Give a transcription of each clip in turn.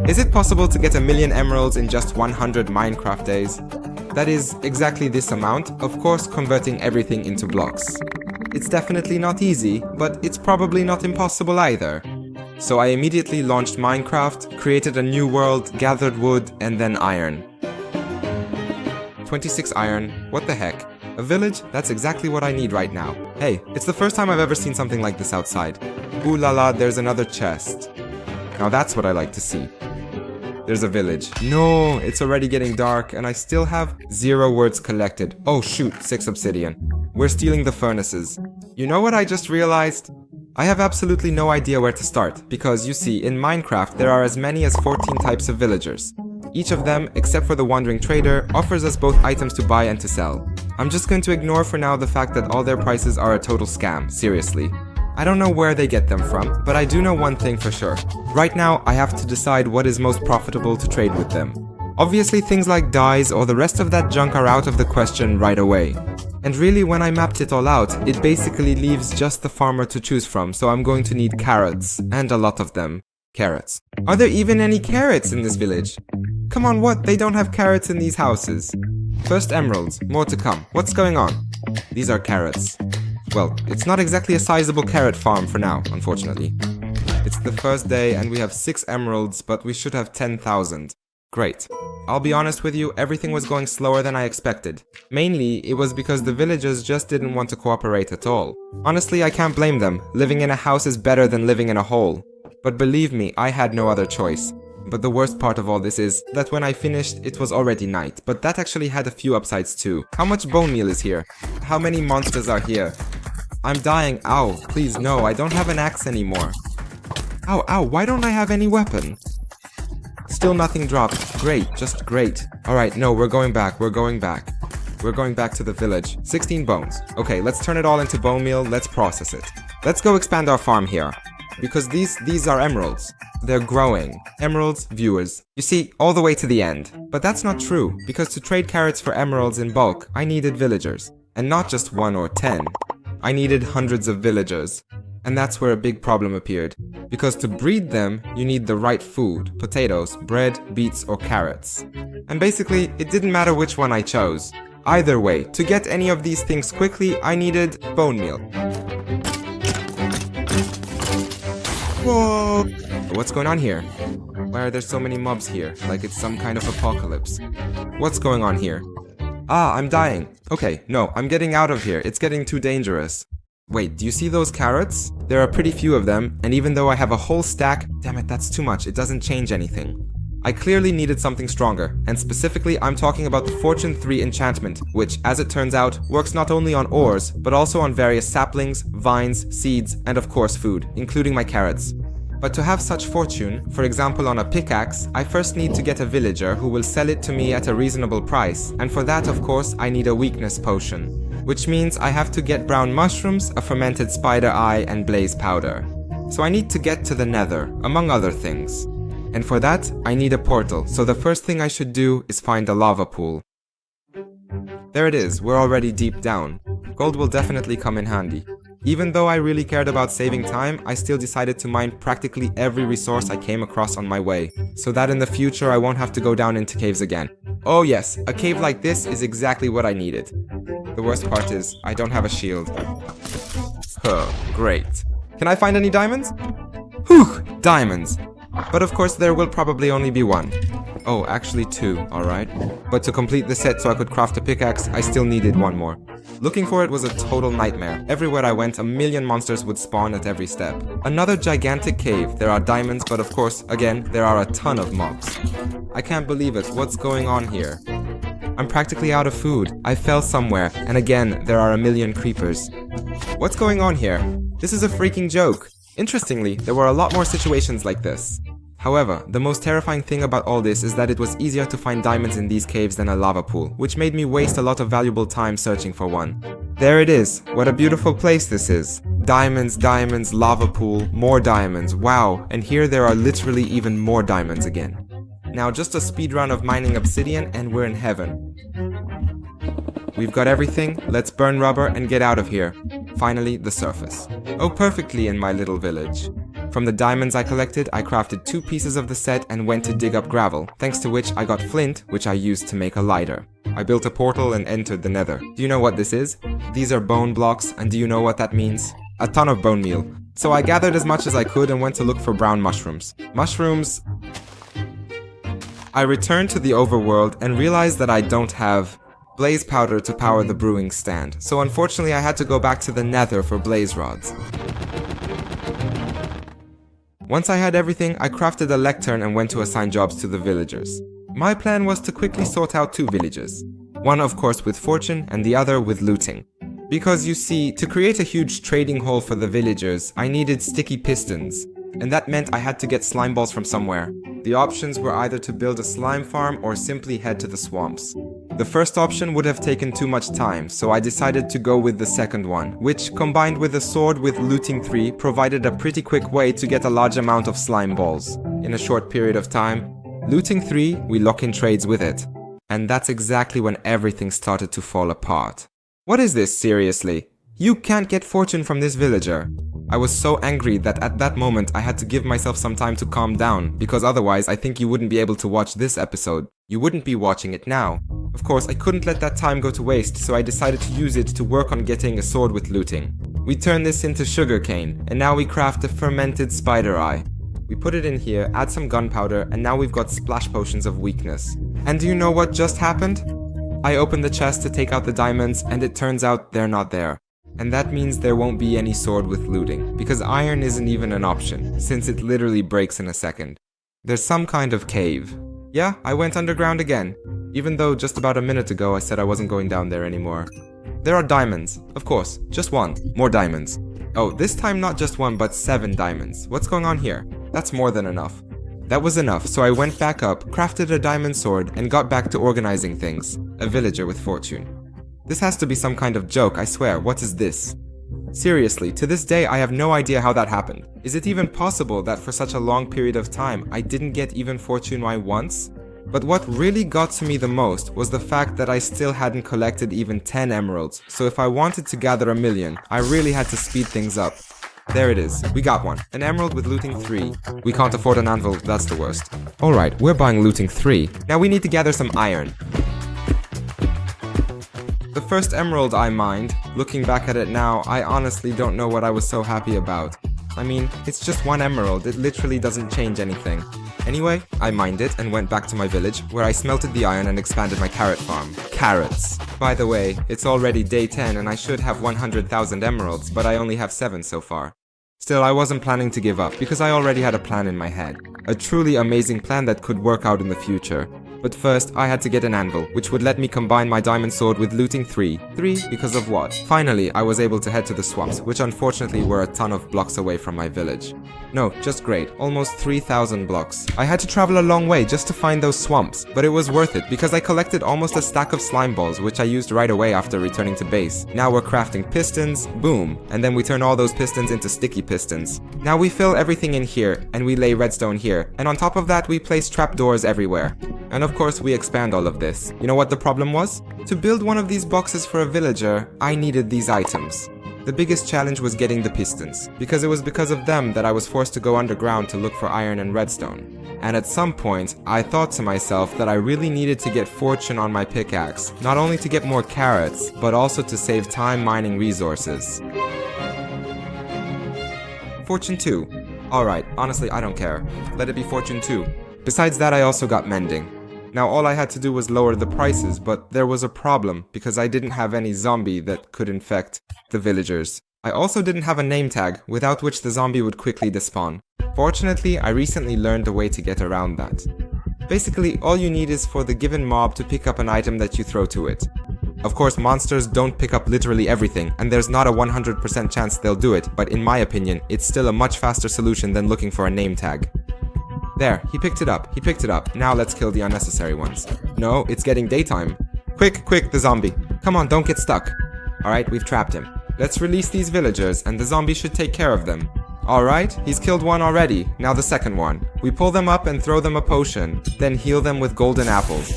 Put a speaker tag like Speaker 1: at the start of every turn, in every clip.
Speaker 1: Is it possible to get 1,000,000 emeralds in just 100 Minecraft days? That is exactly this amount, of course converting everything into blocks. It's definitely not easy, but it's probably not impossible either. So I immediately launched Minecraft, created a new world, gathered wood, and then iron. 26 iron, what the heck? A village? That's exactly what I need right now. Hey, it's the first time I've ever seen something like this outside. Ooh la la, there's another chest. Now that's what I like to see. There's a village. No, it's already getting dark and I still have 0 words collected. Oh shoot, 6 obsidian. We're stealing the furnaces. You know what I just realized? I have absolutely no idea where to start, because you see, in Minecraft there are as many as 14 types of villagers. Each of them, except for the Wandering Trader, offers us both items to buy and to sell. I'm just going to ignore for now the fact that all their prices are a total scam, seriously. I don't know where they get them from, but I do know one thing for sure. Right now, I have to decide what is most profitable to trade with them. Obviously, things like dyes or the rest of that junk are out of the question right away. And really, when I mapped it all out, it basically leaves just the farmer to choose from, so I'm going to need carrots, and a lot of them. Carrots. Are there even any carrots in this village? Come on, what? They don't have carrots in these houses. First emeralds, more to come. What's going on? These are carrots. Well, it's not exactly a sizable carrot farm for now, unfortunately. It's the first day and we have 6 emeralds, but we should have 10,000. Great. I'll be honest with you, everything was going slower than I expected. Mainly, it was because the villagers just didn't want to cooperate at all. Honestly, I can't blame them. Living in a house is better than living in a hole. But believe me, I had no other choice. But the worst part of all this is that when I finished, it was already night. But that actually had a few upsides too. How much bone meal is here? How many monsters are here? I'm dying. Ow. Please, no, I don't have an axe anymore. Ow, ow, why don't I have any weapon? Still nothing dropped. Great, just great. Alright, no, we're going back. We're going back to the village. 16 bones. Okay, let's turn it all into bone meal. Let's process it. Let's go expand our farm here. Because these are emeralds. They're growing. Emeralds, viewers. You see, all the way to the end. But that's not true, because to trade carrots for emeralds in bulk, I needed villagers. And not just 1 or 10. I needed hundreds of villagers. And that's where a big problem appeared. Because to breed them, you need the right food. Potatoes, bread, beets, or carrots. And basically, it didn't matter which one I chose. Either way, to get any of these things quickly, I needed bone meal. Whoa! What's going on here? Why are there so many mobs here? Like it's some kind of apocalypse. What's going on here? Ah, I'm dying. Okay, no, I'm getting out of here. It's getting too dangerous. Wait, do you see those carrots? There are pretty few of them, and even though I have a whole stack, damn it, that's too much. It doesn't change anything. I clearly needed something stronger, and specifically I'm talking about the Fortune 3 enchantment, which, as it turns out, works not only on ores, but also on various saplings, vines, seeds, and of course food, including my carrots. But to have such fortune, for example on a pickaxe, I first need to get a villager who will sell it to me at a reasonable price, and for that of course I need a weakness potion. Which means I have to get brown mushrooms, a fermented spider eye, and blaze powder. So I need to get to the nether, among other things. And for that, I need a portal, so the first thing I should do is find a lava pool. There it is, we're already deep down. Gold will definitely come in handy. Even though I really cared about saving time, I still decided to mine practically every resource I came across on my way, so that in the future I won't have to go down into caves again. Oh yes, a cave like this is exactly what I needed. The worst part is, I don't have a shield. Huh, great. Can I find any diamonds? Whew, diamonds! But of course there will probably only be 1. Oh, actually 2, alright. But to complete the set so I could craft a pickaxe, I still needed 1 more. Looking for it was a total nightmare. Everywhere I went, 1,000,000 monsters would spawn at every step. Another gigantic cave. There are diamonds, but of course, again, there are a ton of mobs. I can't believe it. What's going on here? I'm practically out of food. I fell somewhere, and again, there are 1,000,000 creepers. What's going on here? This is a freaking joke. Interestingly, there were a lot more situations like this. However, the most terrifying thing about all this is that it was easier to find diamonds in these caves than a lava pool, which made me waste a lot of valuable time searching for one. There it is. What a beautiful place this is. Diamonds, diamonds, lava pool, more diamonds, wow, and here there are literally even more diamonds again. Now just a speedrun of mining obsidian and we're in heaven. We've got everything, let's burn rubber and get out of here. Finally, the surface. Oh, perfectly in my little village. From the diamonds I collected, I crafted 2 pieces of the set and went to dig up gravel, thanks to which I got flint, which I used to make a lighter. I built a portal and entered the nether. Do you know what this is? These are bone blocks, and do you know what that means? A ton of bone meal. So I gathered as much as I could and went to look for brown mushrooms. I returned to the overworld and realized that I don't have blaze powder to power the brewing stand, so unfortunately I had to go back to the nether for blaze rods. Once I had everything, I crafted a lectern and went to assign jobs to the villagers. My plan was to quickly sort out 2 villages. One of course with fortune and the other with looting. Because you see, to create a huge trading hall for the villagers, I needed sticky pistons, and that meant I had to get slime balls from somewhere. The options were either to build a slime farm or simply head to the swamps. The first option would have taken too much time, so I decided to go with the second one, which, combined with a sword with looting 3, provided a pretty quick way to get a large amount of slime balls. In a short period of time, looting 3, we lock in trades with it. And that's exactly when everything started to fall apart. What is this, seriously? You can't get fortune from this villager. I was so angry that at that moment I had to give myself some time to calm down, because otherwise I think you wouldn't be able to watch this episode. You wouldn't be watching it now. Of course, I couldn't let that time go to waste, so I decided to use it to work on getting a sword with looting. We turn this into sugarcane, and now we craft a fermented spider eye. We put it in here, add some gunpowder, and now we've got splash potions of weakness. And do you know what just happened? I opened the chest to take out the diamonds, and it turns out they're not there. And that means there won't be any sword with looting, because iron isn't even an option, since it literally breaks in a second. There's some kind of cave. Yeah, I went underground again, even though just about a minute ago I said I wasn't going down there anymore. There are diamonds, of course, just 1. More diamonds. Oh, this time not just 1 but 7 diamonds. What's going on here? That's more than enough. That was enough, so I went back up, crafted a diamond sword, and got back to organizing things. A villager with fortune. This has to be some kind of joke, I swear. What is this? Seriously, to this day I have no idea how that happened. Is it even possible that for such a long period of time I didn't get even fortune eye once? But what really got to me the most was the fact that I still hadn't collected even 10 emeralds, so if I wanted to gather 1,000,000, I really had to speed things up. There it is, we got one. An emerald with looting 3. We can't afford an anvil, that's the worst. Alright, we're buying looting 3. Now we need to gather some iron. The first emerald I mined, looking back at it now, I honestly don't know what I was so happy about. I mean, it's just 1 emerald, it literally doesn't change anything. Anyway, I mined it and went back to my village, where I smelted the iron and expanded my carrot farm. Carrots. By the way, it's already day 10 and I should have 100,000 emeralds, but I only have 7 so far. Still, I wasn't planning to give up, because I already had a plan in my head. A truly amazing plan that could work out in the future. But first, I had to get an anvil, which would let me combine my diamond sword with looting 3. 3 because of what? Finally, I was able to head to the swamps, which unfortunately were a ton of blocks away from my village. No, just great. Almost 3,000 blocks. I had to travel a long way just to find those swamps, but it was worth it because I collected almost a stack of slime balls, which I used right away after returning to base. Now we're crafting pistons, boom, and then we turn all those pistons into sticky pistons. Now we fill everything in here, and we lay redstone here, and on top of that we place trapdoors everywhere. And of course we expand all of this. You know what the problem was? To build one of these boxes for a villager, I needed these items. The biggest challenge was getting the pistons, because it was because of them that I was forced to go underground to look for iron and redstone. And at some point, I thought to myself that I really needed to get fortune on my pickaxe, not only to get more carrots, but also to save time mining resources. Fortune 2. Alright, honestly I don't care. Let it be fortune 2. Besides that, I also got mending. Now all I had to do was lower the prices, but there was a problem because I didn't have any zombie that could infect the villagers. I also didn't have a name tag, without which the zombie would quickly despawn. Fortunately, I recently learned a way to get around that. Basically, all you need is for the given mob to pick up an item that you throw to it. Of course, monsters don't pick up literally everything, and there's not a 100% chance they'll do it, but in my opinion, it's still a much faster solution than looking for a name tag. There, he picked it up. Now let's kill the unnecessary ones. No, it's getting daytime. Quick, the zombie. Come on, don't get stuck. Alright, we've trapped him. Let's release these villagers, and the zombie should take care of them. Alright, he's killed one already. Now the second one. We pull them up and throw them a potion, then heal them with golden apples.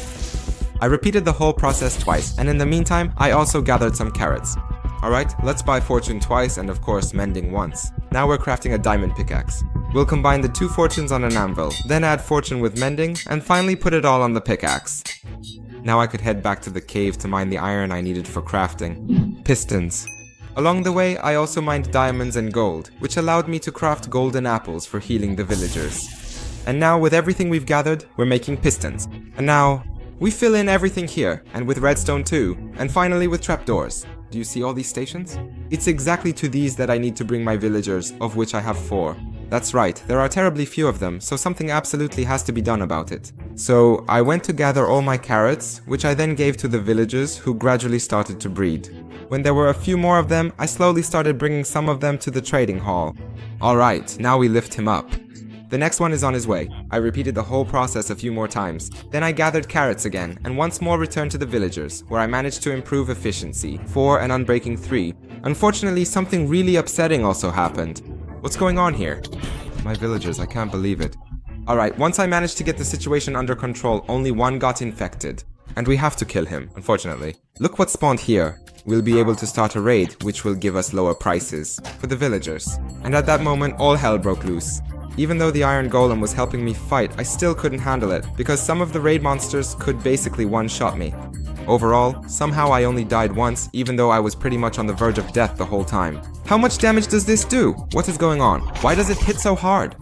Speaker 1: I repeated the whole process twice, and in the meantime, I also gathered some carrots. Alright, let's buy fortune twice and of course mending once. Now we're crafting a diamond pickaxe. We'll combine the 2 fortunes on an anvil, then add fortune with mending, and finally put it all on the pickaxe. Now I could head back to the cave to mine the iron I needed for crafting. Pistons. Along the way, I also mined diamonds and gold, which allowed me to craft golden apples for healing the villagers. And now, with everything we've gathered, we're making pistons. And now, we fill in everything here, and with redstone too, and finally with trapdoors. Do you see all these stations? It's exactly to these that I need to bring my villagers, of which I have 4. That's right, there are terribly few of them, so something absolutely has to be done about it. So I went to gather all my carrots, which I then gave to the villagers, who gradually started to breed. When there were a few more of them, I slowly started bringing some of them to the trading hall. Alright, now we lift him up. The next one is on his way. I repeated the whole process a few more times. Then I gathered carrots again, and once more returned to the villagers, where I managed to improve efficiency, 4 and unbreaking 3. Unfortunately, something really upsetting also happened. What's going on here? My villagers, I can't believe it. Alright, once I managed to get the situation under control, only one got infected. And we have to kill him, unfortunately. Look what spawned here. We'll be able to start a raid, which will give us lower prices for the villagers. And at that moment, all hell broke loose. Even though the Iron Golem was helping me fight, I still couldn't handle it, because some of the raid monsters could basically one-shot me. Overall, somehow I only died once, even though I was pretty much on the verge of death the whole time. How much damage does this do? What is going on? Why does it hit so hard?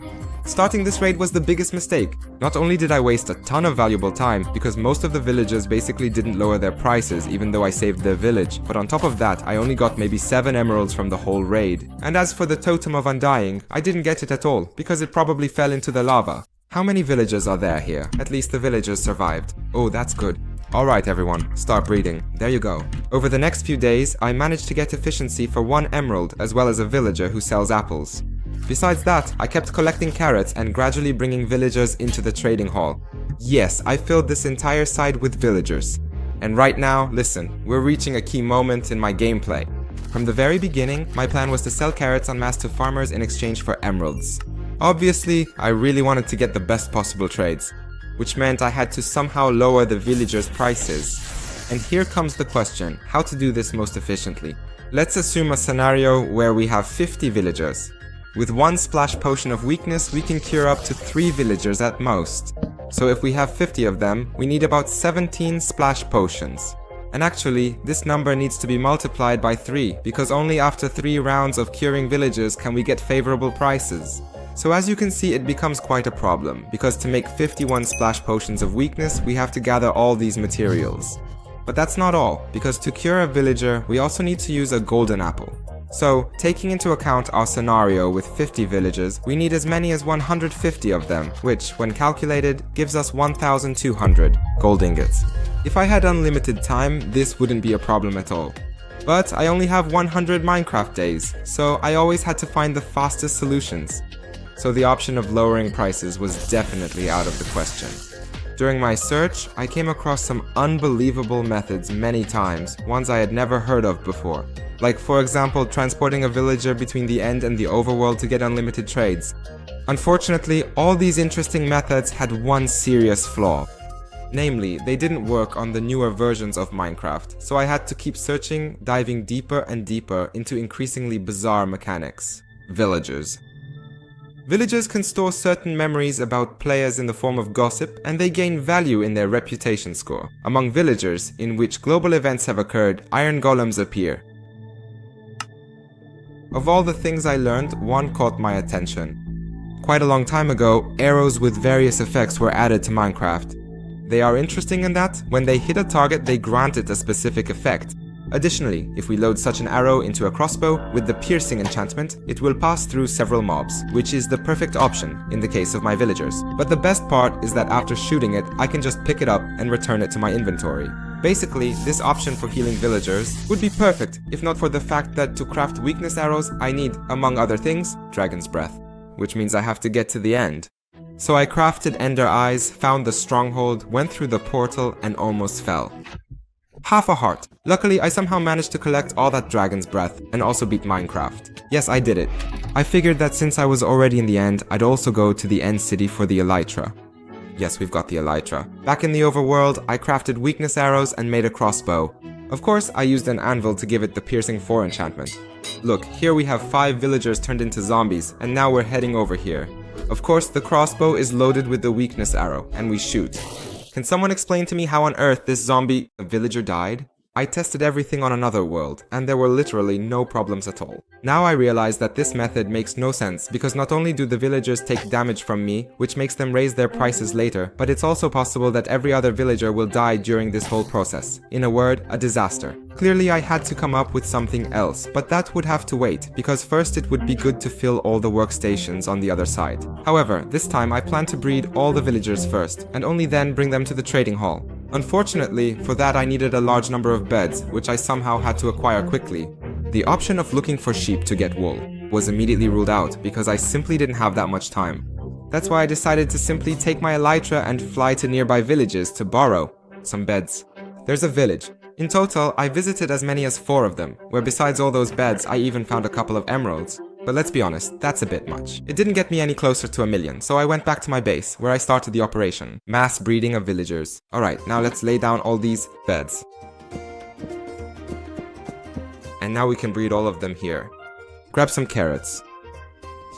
Speaker 1: Starting this raid was the biggest mistake. Not only did I waste a ton of valuable time, because most of the villagers basically didn't lower their prices even though I saved their village, but on top of that I only got maybe 7 emeralds from the whole raid. And as for the Totem of Undying, I didn't get it at all, because it probably fell into the lava. How many villagers are there here? At least the villagers survived. Oh, that's good. Alright everyone, start breeding. There you go. Over the next few days, I managed to get efficiency for 1 emerald as well as a villager who sells apples. Besides that, I kept collecting carrots and gradually bringing villagers into the trading hall. Yes, I filled this entire side with villagers. And right now, listen, we're reaching a key moment in my gameplay. From the very beginning, my plan was to sell carrots en masse to farmers in exchange for emeralds. Obviously, I really wanted to get the best possible trades, which meant I had to somehow lower the villagers' prices. And here comes the question, how to do this most efficiently. Let's assume a scenario where we have 50 villagers. With 1 splash potion of weakness, we can cure up to 3 villagers at most. So if we have 50 of them, we need about 17 splash potions. And actually, this number needs to be multiplied by 3, because only after 3 rounds of curing villagers can we get favorable prices. So as you can see, it becomes quite a problem, because to make 51 splash potions of weakness, we have to gather all these materials. But that's not all, because to cure a villager, we also need to use a golden apple. So, taking into account our scenario with 50 villagers, we need as many as 150 of them, which, when calculated, gives us 1,200 gold ingots. If I had unlimited time, this wouldn't be a problem at all. But I only have 100 Minecraft days, so I always had to find the fastest solutions. So the option of lowering prices was definitely out of the question. During my search, I came across some unbelievable methods many times, ones I had never heard of before. Like, for example, transporting a villager between the end and the overworld to get unlimited trades. Unfortunately, all these interesting methods had one serious flaw. Namely, they didn't work on the newer versions of Minecraft, so I had to keep searching, diving deeper and deeper into increasingly bizarre mechanics. Villagers. Villagers can store certain memories about players in the form of gossip, and they gain value in their reputation score. Among villagers, in which global events have occurred, iron golems appear. Of all the things I learned, one caught my attention. Quite a long time ago, arrows with various effects were added to Minecraft. They are interesting in that, when they hit a target, they grant it a specific effect. Additionally, if we load such an arrow into a crossbow with the piercing enchantment, it will pass through several mobs, which is the perfect option in the case of my villagers. But the best part is that after shooting it, I can just pick it up and return it to my inventory. Basically, this option for healing villagers would be perfect if not for the fact that to craft weakness arrows, I need, among other things, Dragon's Breath, which means I have to get to the end. So I crafted Ender Eyes, found the stronghold, went through the portal, and almost fell. Half a heart. Luckily, I somehow managed to collect all that Dragon's Breath and also beat Minecraft. Yes, I did it. I figured that since I was already in the end, I'd also go to the end city for the Elytra. Yes, we've got the Elytra. Back in the overworld, I crafted weakness arrows and made a crossbow. Of course, I used an anvil to give it the piercing 4 enchantment. Look, here we have 5 villagers turned into zombies, and now we're heading over here. Of course, the crossbow is loaded with the weakness arrow, and we shoot. Can someone explain to me how on earth this zombie villager died? I tested everything on another world, and there were literally no problems at all. Now I realize that this method makes no sense, because not only do the villagers take damage from me, which makes them raise their prices later, but it's also possible that every other villager will die during this whole process. In a word, a disaster. Clearly I had to come up with something else, but that would have to wait, because first it would be good to fill all the workstations on the other side. However, this time I plan to breed all the villagers first, and only then bring them to the trading hall. Unfortunately, for that I needed a large number of beds, which I somehow had to acquire quickly. The option of looking for sheep to get wool was immediately ruled out because I simply didn't have that much time. That's why I decided to simply take my elytra and fly to nearby villages to borrow some beds. There's a village. In total, I visited as many as 4 of them, where besides all those beds I even found a couple of emeralds. But let's be honest, that's a bit much. It didn't get me any closer to 1,000,000, so I went back to my base, where I started the operation. Mass breeding of villagers. Alright, now let's lay down all these beds. And now we can breed all of them here. Grab some carrots.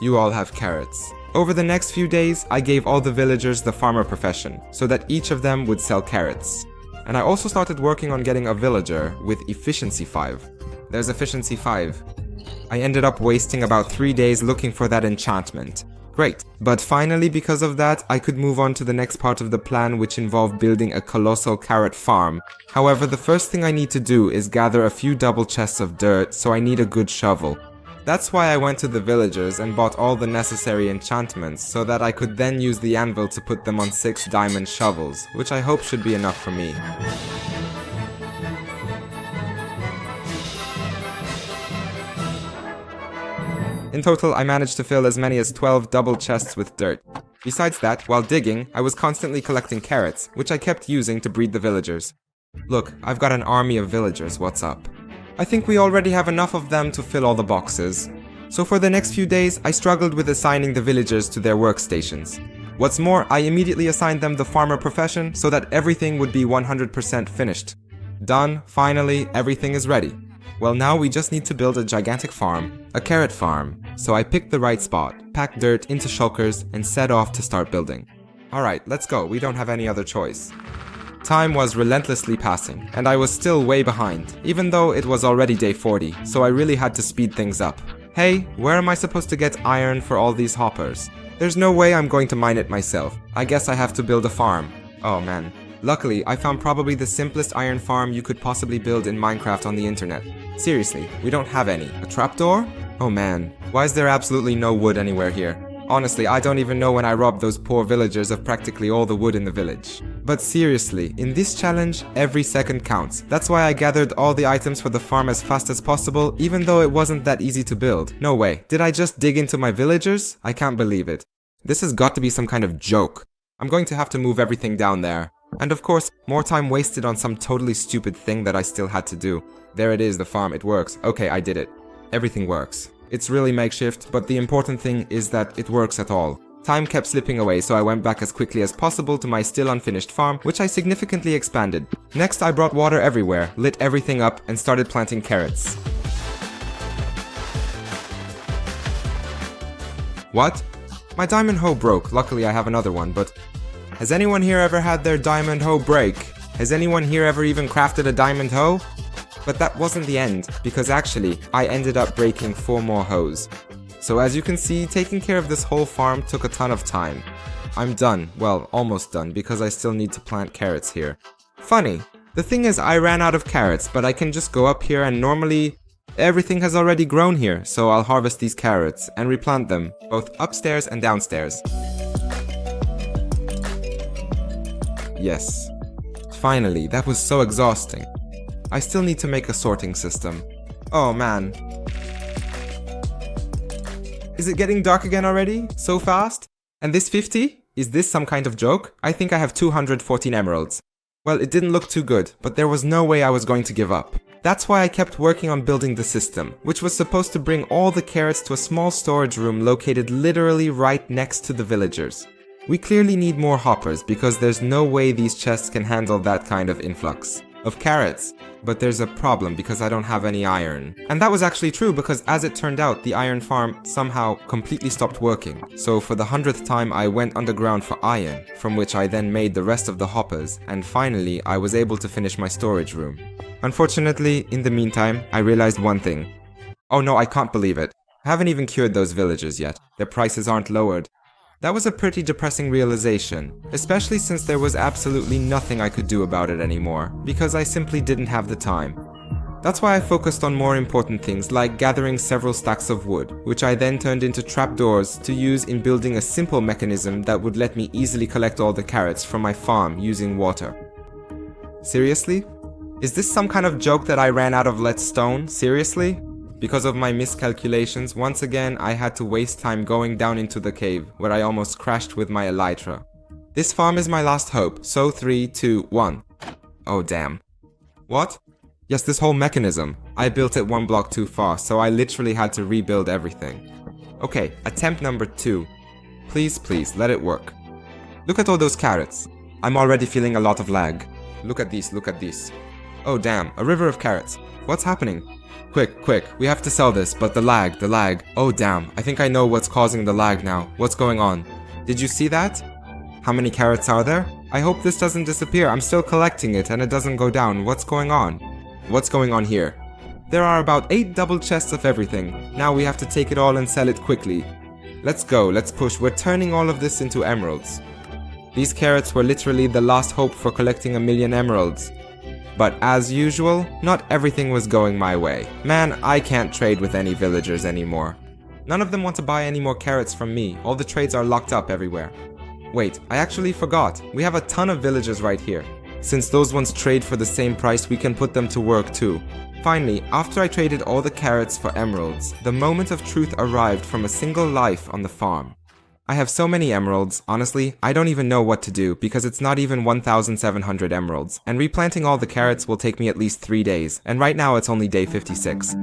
Speaker 1: You all have carrots. Over the next few days, I gave all the villagers the farmer profession, so that each of them would sell carrots. And I also started working on getting a villager with efficiency 5. There's efficiency 5. I ended up wasting about 3 days looking for that enchantment. Great. But finally, because of that, I could move on to the next part of the plan, which involved building a colossal carrot farm. However, the first thing I need to do is gather a few double chests of dirt, so I need a good shovel. That's why I went to the villagers and bought all the necessary enchantments, so that I could then use the anvil to put them on 6 diamond shovels, which I hope should be enough for me. In total, I managed to fill as many as 12 double chests with dirt. Besides that, while digging, I was constantly collecting carrots, which I kept using to breed the villagers. Look, I've got an army of villagers, what's up? I think we already have enough of them to fill all the boxes. So for the next few days, I struggled with assigning the villagers to their workstations. What's more, I immediately assigned them the farmer profession so that everything would be 100% finished. Done, finally, everything is ready. Well, now we just need to build a gigantic farm, a carrot farm. So I picked the right spot, packed dirt into shulkers, and set off to start building. Alright, let's go, we don't have any other choice. Time was relentlessly passing, and I was still way behind, even though it was already day 40, so I really had to speed things up. Hey, where am I supposed to get iron for all these hoppers? There's no way I'm going to mine it myself. I guess I have to build a farm. Oh man. Luckily, I found probably the simplest iron farm you could possibly build in Minecraft on the internet. Seriously, we don't have any. A trapdoor? Oh man, why is there absolutely no wood anywhere here? Honestly, I don't even know when I robbed those poor villagers of practically all the wood in the village. But seriously, in this challenge, every second counts. That's why I gathered all the items for the farm as fast as possible, even though it wasn't that easy to build. No way. Did I just dig into my villagers? I can't believe it. This has got to be some kind of joke. I'm going to have to move everything down there. And of course, more time wasted on some totally stupid thing that I still had to do. There it is, the farm, it works. Okay, I did it. Everything works. It's really makeshift, but the important thing is that it works at all. Time kept slipping away, so I went back as quickly as possible to my still unfinished farm, which I significantly expanded. Next, I brought water everywhere, lit everything up, and started planting carrots. What? My diamond hoe broke. Luckily, I have another one, but... Has anyone here ever had their diamond hoe break? Has anyone here ever even crafted a diamond hoe? But that wasn't the end, because actually, I ended up breaking 4 more hoes. So as you can see, taking care of this whole farm took a ton of time. I'm done, well, almost done, because I still need to plant carrots here. Funny, the thing is I ran out of carrots, but I can just go up here and normally everything has already grown here, so I'll harvest these carrots and replant them, both upstairs and downstairs. Yes. Finally, that was so exhausting. I still need to make a sorting system. Oh man. Is it getting dark again already? So fast? And this 50? Is this some kind of joke? I think I have 214 emeralds. Well, it didn't look too good, but there was no way I was going to give up. That's why I kept working on building the system, which was supposed to bring all the carrots to a small storage room located literally right next to the villagers. We clearly need more hoppers because there's no way these chests can handle that kind of influx. of carrots. But there's a problem because I don't have any iron. And that was actually true because as it turned out, the iron farm somehow completely stopped working. So for the 100th time I went underground for iron, from which I then made the rest of the hoppers, and finally I was able to finish my storage room. Unfortunately, in the meantime, I realized one thing. Oh no, I can't believe it. I haven't even cured those villagers yet. Their prices aren't lowered. That was a pretty depressing realization, especially since there was absolutely nothing I could do about it anymore, because I simply didn't have the time. That's why I focused on more important things like gathering several stacks of wood, which I then turned into trapdoors to use in building a simple mechanism that would let me easily collect all the carrots from my farm using water. Seriously? Is this some kind of joke that I ran out of lead stone? Seriously? Because of my miscalculations, once again I had to waste time going down into the cave, where I almost crashed with my elytra. This farm is my last hope, so 3, 2, 1. Oh damn. What? Yes, this whole mechanism. I built it one block too far, so I literally had to rebuild everything. Okay, attempt number 2. Please, let it work. Look at all those carrots. I'm already feeling a lot of lag. Look at these. Oh damn, a river of carrots. What's happening? Quick, we have to sell this, but the lag. Oh damn, I think I know what's causing the lag now. What's going on? Did you see that? How many carrots are there? I hope this doesn't disappear. I'm still collecting it and it doesn't go down. What's going on? What's going on here? There are about 8 double chests of everything. Now we have to take it all and sell it quickly. Let's go, let's push. We're turning all of this into emeralds. These carrots were literally the last hope for collecting 1,000,000 emeralds. But as usual, not everything was going my way. Man, I can't trade with any villagers anymore. None of them want to buy any more carrots from me. All the trades are locked up everywhere. Wait, I actually forgot. We have a ton of villagers right here. Since those ones trade for the same price, we can put them to work too. Finally, after I traded all the carrots for emeralds, the moment of truth arrived from a single life on the farm. I have so many emeralds, honestly, I don't even know what to do because it's not even 1,700 emeralds, and replanting all the carrots will take me at least 3 days, and right now it's only day 56.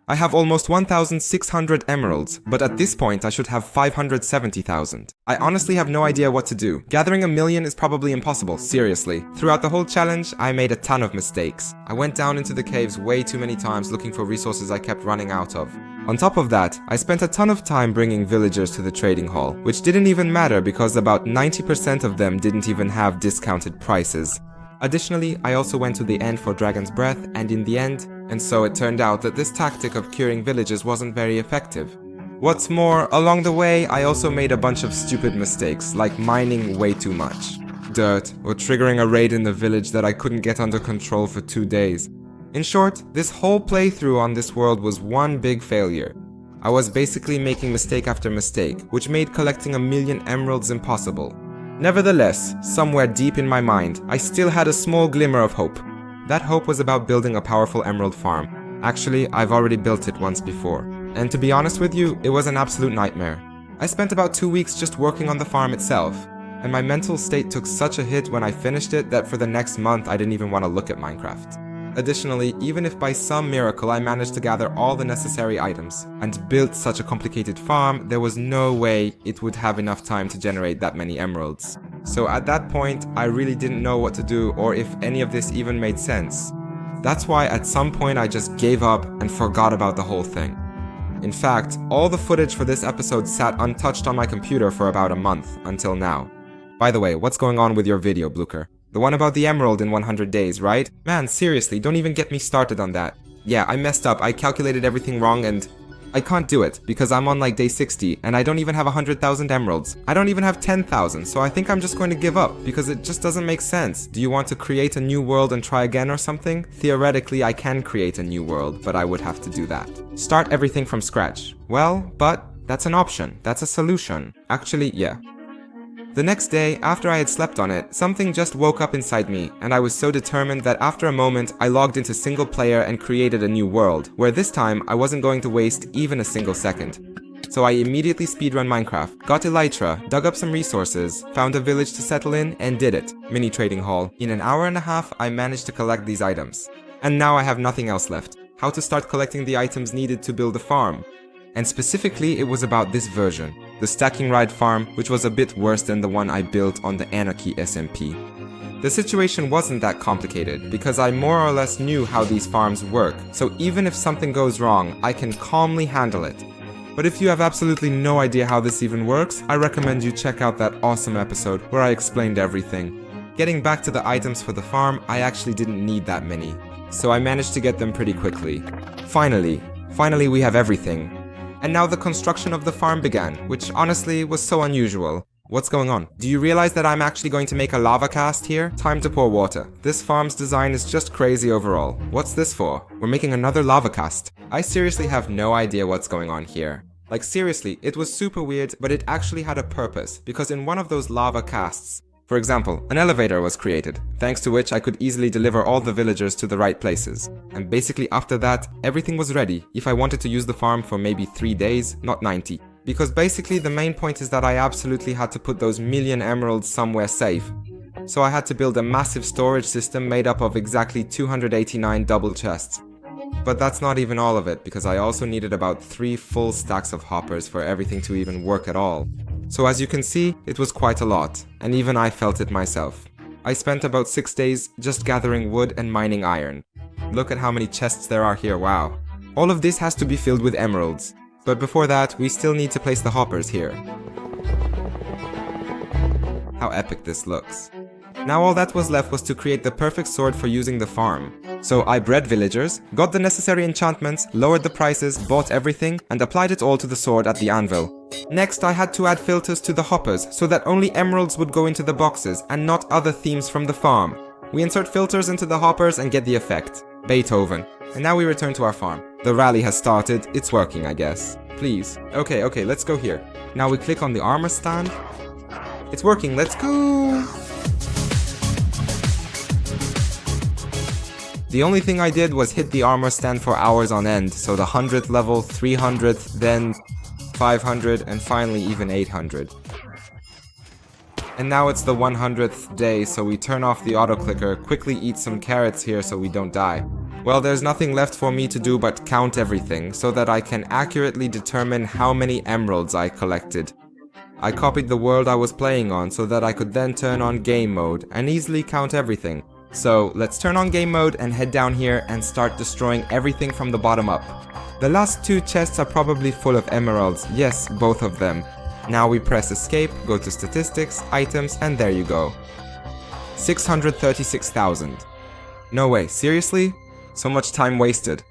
Speaker 1: I have almost 1,600 emeralds, but at this point I should have 570,000. I honestly have no idea what to do. Gathering 1,000,000 is probably impossible, seriously. Throughout the whole challenge, I made a ton of mistakes. I went down into the caves way too many times looking for resources I kept running out of. On top of that, I spent a ton of time bringing villagers to the trading hall, which didn't even matter because about 90% of them didn't even have discounted prices. Additionally, I also went to the end for Dragon's Breath, and in the end, and so it turned out that this tactic of curing villagers wasn't very effective. What's more, along the way, I also made a bunch of stupid mistakes, like mining way too much dirt, or triggering a raid in the village that I couldn't get under control for 2 days. In short, this whole playthrough on this world was one big failure. I was basically making mistake after mistake, which made collecting 1,000,000 emeralds impossible. Nevertheless, somewhere deep in my mind, I still had a small glimmer of hope. That hope was about building a powerful emerald farm. Actually, I've already built it once before. And to be honest with you, it was an absolute nightmare. I spent about 2 weeks just working on the farm itself, and my mental state took such a hit when I finished it that for the next month I didn't even want to look at Minecraft. Additionally, even if by some miracle I managed to gather all the necessary items and built such a complicated farm, there was no way it would have enough time to generate that many emeralds. So at that point, I really didn't know what to do or if any of this even made sense. That's why at some point I just gave up and forgot about the whole thing. In fact, all the footage for this episode sat untouched on my computer for about a month, until now. By the way, what's going on with your video, Blucher? The one about the emerald in 100 days, right? Man, seriously, don't even get me started on that. Yeah, I messed up, I calculated everything wrong and I can't do it because I'm on like day 60 and I don't even have 100,000 emeralds. I don't even have 10,000, so I think I'm just going to give up because it just doesn't make sense. Do you want to create a new world and try again or something? Theoretically, I can create a new world, but I would have to do that. Start everything from scratch. Well, but that's an option. That's a solution. Actually, yeah. The next day, after I had slept on it, something just woke up inside me, and I was so determined that after a moment, I logged into single player and created a new world, where this time, I wasn't going to waste even a single second. So I immediately speedrun Minecraft, got Elytra, dug up some resources, found a village to settle in, and did it. Mini trading hall. In an hour and a half, I managed to collect these items. And now I have nothing else left. How to start collecting the items needed to build a farm. And specifically, it was about this version, the Stacking Ride farm, which was a bit worse than the one I built on the Anarchy SMP. The situation wasn't that complicated because I more or less knew how these farms work, so even if something goes wrong, I can calmly handle it. But if you have absolutely no idea how this even works, I recommend you check out that awesome episode where I explained everything. Getting back to the items for the farm, I actually didn't need that many, so I managed to get them pretty quickly. Finally we have everything. And now the construction of the farm began, which honestly was so unusual. What's going on? Do you realize that I'm actually going to make a lava cast here? Time to pour water. This farm's design is just crazy overall. What's this for? We're making another lava cast. I seriously have no idea what's going on here. Like seriously, it was super weird, but it actually had a purpose, because in one of those lava casts, for example, an elevator was created, thanks to which I could easily deliver all the villagers to the right places. And basically after that, everything was ready if I wanted to use the farm for maybe 3 days, not 90. Because basically the main point is that I absolutely had to put those million emeralds somewhere safe. So I had to build a massive storage system made up of exactly 289 double chests. But that's not even all of it, because I also needed about 3 full stacks of hoppers for everything to even work at all. So as you can see, it was quite a lot, and even I felt it myself. I spent about 6 days just gathering wood and mining iron. Look at how many chests there are here, wow. All of this has to be filled with emeralds. But before that, we still need to place the hoppers here. How epic this looks. Now all that was left was to create the perfect sword for using the farm. So I bred villagers, got the necessary enchantments, lowered the prices, bought everything, and applied it all to the sword at the anvil. Next I had to add filters to the hoppers so that only emeralds would go into the boxes and not other themes from the farm. We insert filters into the hoppers and get the effect. Beethoven. And now we return to our farm. The rally has started, it's working I guess. Please. Okay, let's go here. Now we click on the armor stand. It's working, let's go! The only thing I did was hit the armor stand for hours on end, so the 100th level, 300th, then 500, and finally even 800. And now it's the 100th day, so we turn off the auto clicker, quickly eat some carrots here so we don't die. Well, there's nothing left for me to do but count everything, so that I can accurately determine how many emeralds I collected. I copied the world I was playing on so that I could then turn on game mode and easily count everything. So let's turn on game mode and head down here and start destroying everything from the bottom up. The last 2 chests are probably full of emeralds, yes, both of them. Now we press escape, go to statistics, items, and there you go. 636,000. No way, seriously? So much time wasted.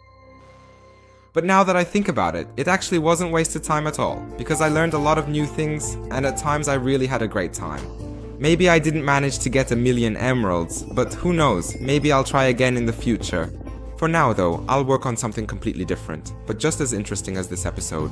Speaker 1: But now that I think about it, it actually wasn't wasted time at all, because I learned a lot of new things, and at times I really had a great time. Maybe I didn't manage to get 1,000,000 emeralds, but who knows, maybe I'll try again in the future. For now though, I'll work on something completely different, but just as interesting as this episode.